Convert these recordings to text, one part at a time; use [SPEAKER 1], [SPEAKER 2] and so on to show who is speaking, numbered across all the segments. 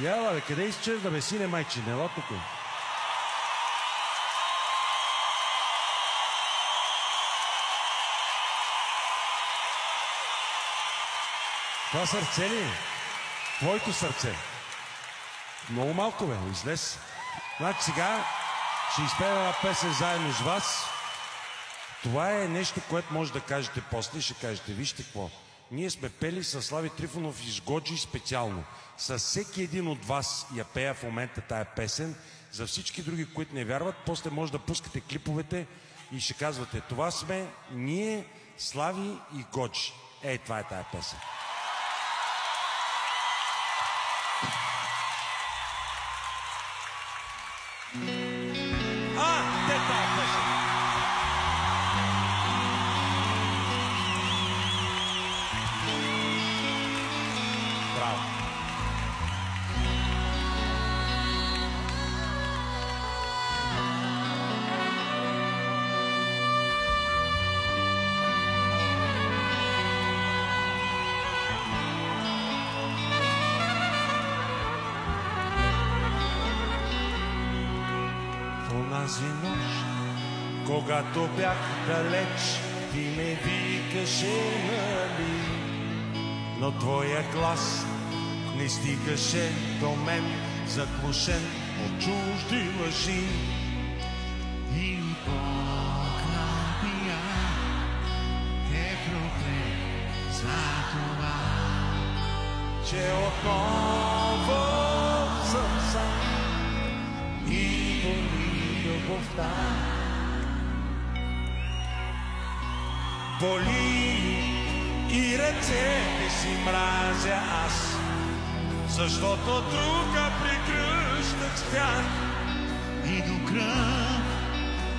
[SPEAKER 1] Яла, бе, къде изчезна, бе, сине майче? Нела тук. Това сърце ли е? Твоето сърце. Много малко, бе, излез. Значи сега ще изпея една песен заедно с вас. Това е нещо, което може да кажете после. Ще кажете, вижте какво. Ние сме пели с Слави Трифонов и с Годжи специално. С всеки един от вас я пея в момента тая песен. За всички други, които не вярват, после може да пускате клиповете и ще казвате, това сме ние, Слави и Годжи. Ей, това е тая песен. Те тая песен. Браво. Онази нощ, когато бях далеч, ти ме викаше, нали, но твоя глас не стигаше до мен, заглушен от чужди лъжи.
[SPEAKER 2] И Бога пия те прокле за това,
[SPEAKER 1] че отново съм сам и боли любовта. Боли и ръцете си мразя аз, защото друга прегръщах с тях.
[SPEAKER 2] и до кръв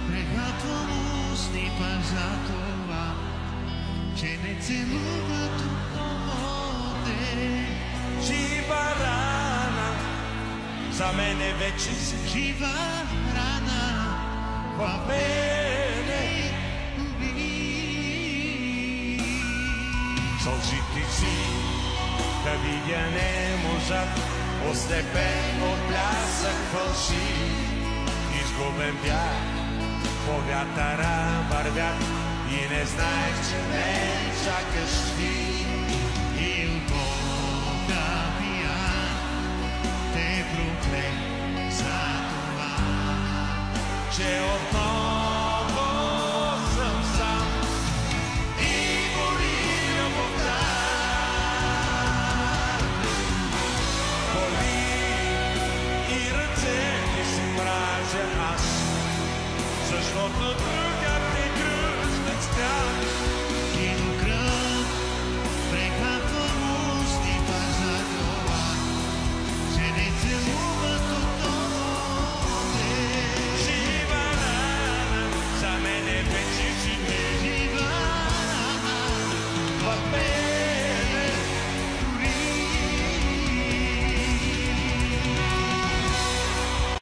[SPEAKER 2] прегатвам устни пак за това, че не целуват отново те.
[SPEAKER 1] Жива рана, за мене вече си
[SPEAKER 2] Жива рана
[SPEAKER 1] в мене. Сълзите си да видя не можах, ослепен от блясък фалшив. Изгубен бях, по вятъра вървях и не знаех, че ме чакаш ти.
[SPEAKER 2] И Бога пия те прокле за това,
[SPEAKER 1] че отново съм сам и боли любовта. Боли и ръцете си мразя аз, защото